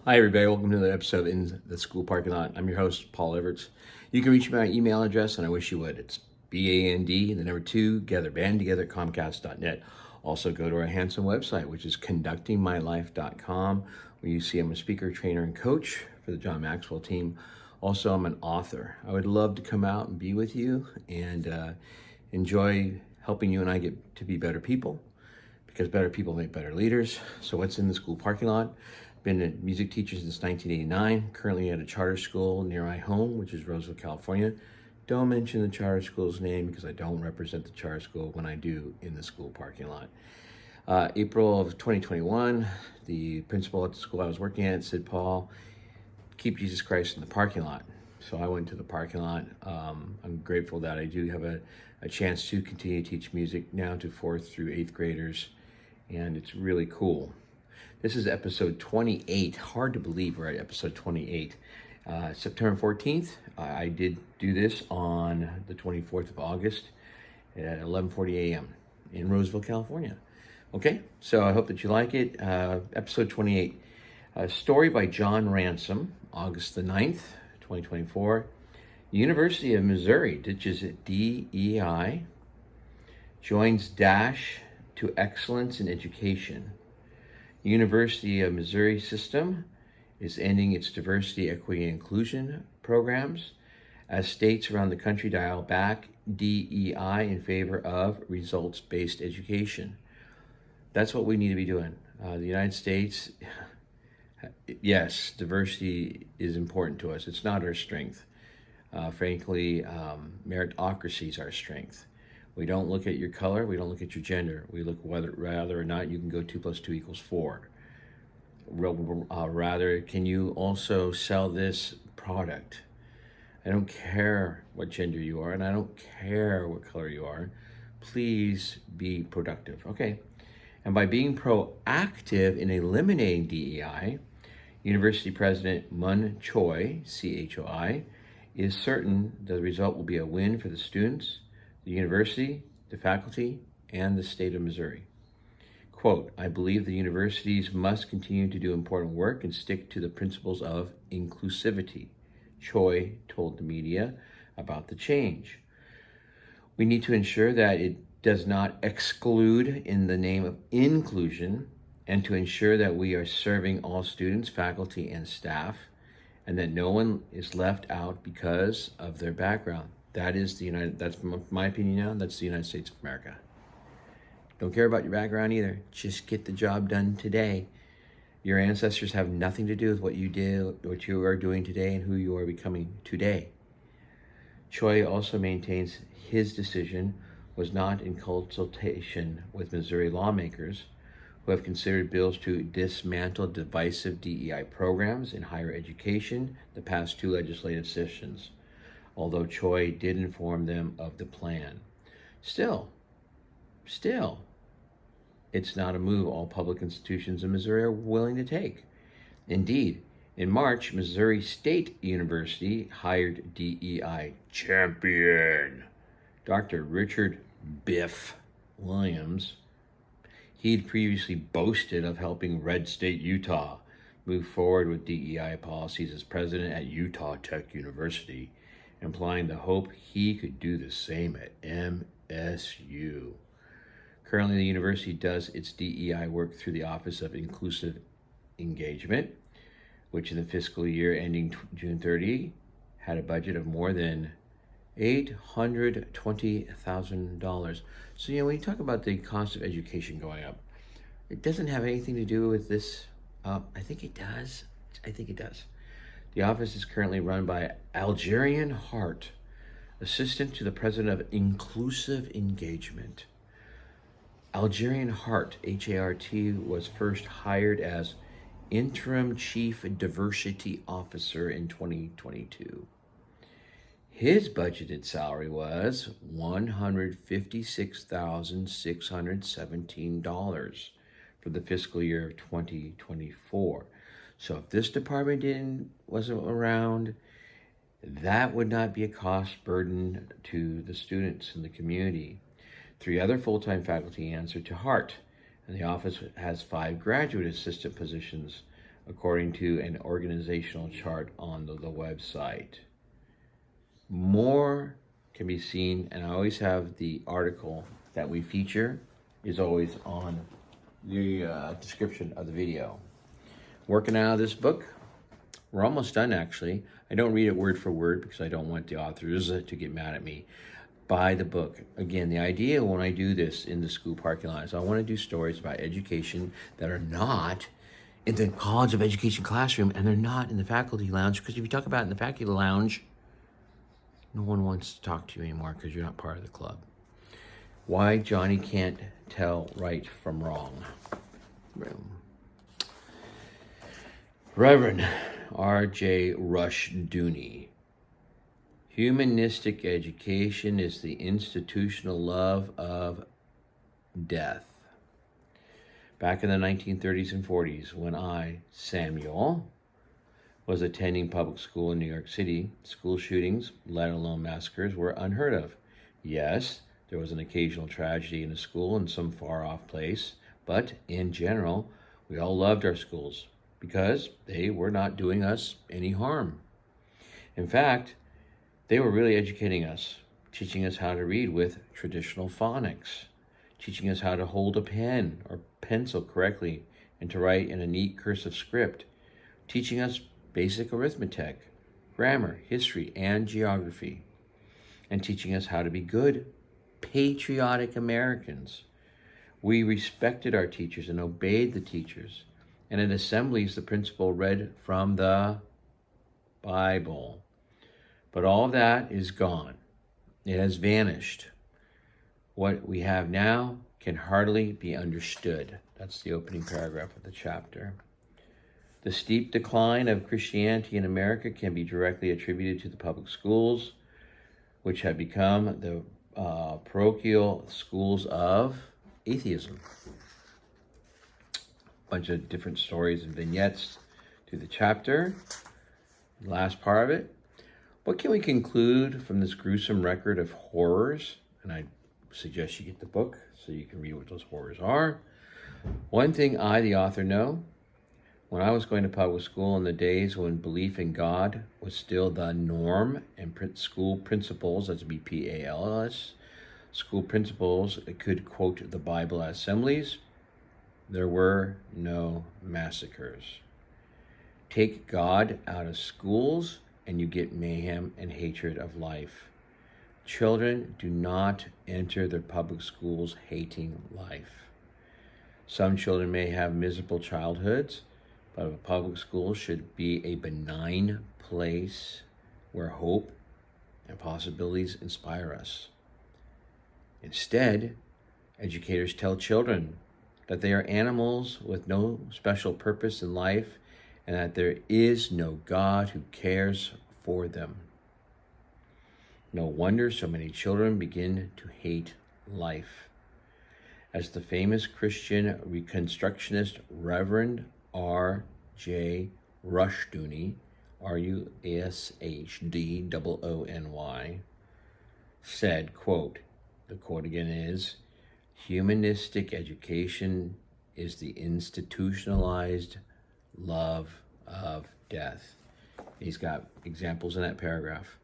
Hi, everybody. Welcome to another episode of In the School Parking Lot. I'm your host, Paul Everts. You can reach me by email address, and I wish you would. It's BAND, the number 2, band together at Comcast.net. Also, go to our handsome website, which is conductingmylife.com, where you see I'm a speaker, trainer, and coach for the John Maxwell team. Also, I'm an author. I would love to come out and be with you and enjoy helping you and I get to be better people, because better people make better leaders. So what's in the school parking lot? Been a music teacher since 1989, currently at a charter school near my home, which is Roseville, California. Don't mention the charter school's name because I don't represent the charter school when I do in the school parking lot. April of 2021, the principal at the school I was working at said, Paul, keep Jesus Christ in the parking lot. So I went to the parking lot. I'm grateful that I do have a chance to continue to teach music now to 4th through 8th graders, and it's really cool. This is episode 28. Hard to believe we're at episode 28. September 14th, I did do this on the 24th of August at 11:40 a.m. in Roseville, California. Okay, so I hope that you like it. Episode 28. A story by John Ransom, August the 9th, 2024. University of Missouri ditches DEI, joins Dash to Excellence in Education. University of Missouri system is ending its diversity, equity, and inclusion programs as states around the country dial back DEI in favor of results-based education. That's what we need to be doing. The United States, yes, diversity is important to us. It's not our strength. Frankly, meritocracy is our strength. We don't look at your color. We don't look at your gender. We look whether or not you can go 2 + 2 = 4. Rather, can you also sell this product? I don't care what gender you are, and I don't care what color you are. Please be productive. Okay. And by being proactive in eliminating DEI, University President Mun Choi, CHOI, is certain the result will be a win for the students, the university, the faculty, and the state of Missouri. Quote, I believe the universities must continue to do important work and stick to the principles of inclusivity, Choi told the media about the change. We need to ensure that it does not exclude in the name of inclusion, and to ensure that we are serving all students, faculty, and staff, and that no one is left out because of their background. That's my opinion now, that's the United States of America. Don't care about your background either. Just get the job done today. Your ancestors have nothing to do with what you are doing today, and who you are becoming today. Choi also maintains his decision was not in consultation with Missouri lawmakers who have considered bills to dismantle divisive DEI programs in higher education the past 2 legislative sessions, although Choi did inform them of the plan. Still, it's not a move all public institutions in Missouri are willing to take. Indeed, in March, Missouri State University hired DEI champion Dr. Richard Biff Williams. He'd previously boasted of helping Red State, Utah, move forward with DEI policies as president at Utah Tech University, implying the hope he could do the same at MSU. Currently, the university does its DEI work through the Office of Inclusive Engagement, which in the fiscal year ending June 30 had a budget of more than $820,000. So, when you talk about the cost of education going up, it doesn't have anything to do with this. I think it does. The office is currently run by Algerian Hart, assistant to the president of Inclusive Engagement. Algerian Hart, H-A-R-T, was first hired as interim chief diversity officer in 2022. His budgeted salary was $156,617 for the fiscal year of 2024. So if this department wasn't around, that would not be a cost burden to the students in the community. 3 other full-time faculty answer to Hart, and the office has 5 graduate assistant positions according to an organizational chart on the website. More can be seen, and I always have the article that we feature is always on the description of the video. Working out of this book. We're almost done, actually. I don't read it word for word because I don't want the authors to get mad at me. Buy the book. Again, the idea when I do this in the school parking lot is I want to do stories about education that are not in the College of Education classroom, and they're not in the faculty lounge, because if you talk about it in the faculty lounge, no one wants to talk to you anymore because you're not part of the club. Why Johnny can't tell right from wrong. Reverend R.J. Rushdoony. Humanistic education is the institutional love of death. Back in the 1930s and 40s, when I, Samuel, was attending public school in New York City, school shootings, let alone massacres, were unheard of. Yes, there was an occasional tragedy in a school in some far-off place, but in general, we all loved our schools because they were not doing us any harm. In fact, they were really educating us, teaching us how to read with traditional phonics, teaching us how to hold a pen or pencil correctly and to write in a neat cursive script, teaching us basic arithmetic, grammar, history, and geography, and teaching us how to be good, patriotic Americans. We respected our teachers and obeyed the teachers, and at assemblies the principal read from the Bible. But all of that is gone. It has vanished. What we have now can hardly be understood. That's the opening paragraph of the chapter. The steep decline of Christianity in America can be directly attributed to the public schools, which have become the parochial schools of atheism. A bunch of different stories and vignettes through the chapter. The last part of it. What can we conclude from this gruesome record of horrors? And I suggest you get the book so you can read what those horrors are. One thing I, the author, know: when I was going to public school in the days when belief in God was still the norm and school principals, that's BPALS, school principals could quote the Bible at assemblies, there were no massacres. Take God out of schools and you get mayhem and hatred of life. Children do not enter their public schools hating life. Some children may have miserable childhoods, but a public school should be a benign place where hope and possibilities inspire us. Instead, educators tell children that they are animals with no special purpose in life and that there is no God who cares for them. No wonder so many children begin to hate life. As the famous Christian Reconstructionist Reverend R.J. Rushdoony, Rushdoony, said, quote, the quote again is, humanistic education is the institutionalized love of death. He's got examples in that paragraph.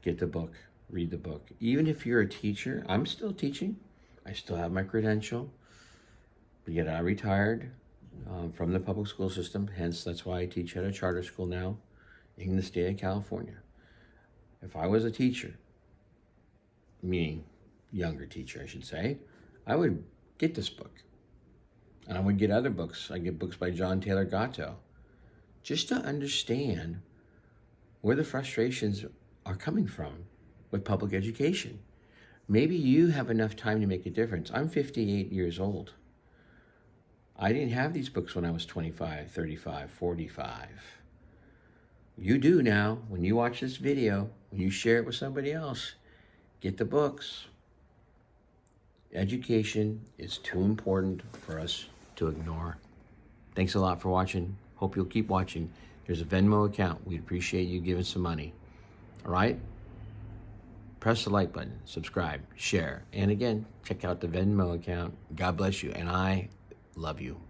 Get the book, read the book. Even if you're a teacher, I'm still teaching. I still have my credential, but yet I retired from the public school system. Hence, that's why I teach at a charter school now in the state of California. If I was a teacher, meaning younger teacher, I should say, I would get this book. And I would get other books. I get books by John Taylor Gatto, just to understand where the frustrations are coming from with public education. Maybe you have enough time to make a difference. I'm 58 years old. I didn't have these books when I was 25, 35, 45. You do now. When you watch this video, when you share it with somebody else, get the books. Education is too important for us to ignore. Thanks a lot for watching. Hope you'll keep watching. There's a Venmo account. We'd appreciate you giving some money. All right? Press the like button, subscribe, share, and again, check out the Venmo account. God bless you, and I love you.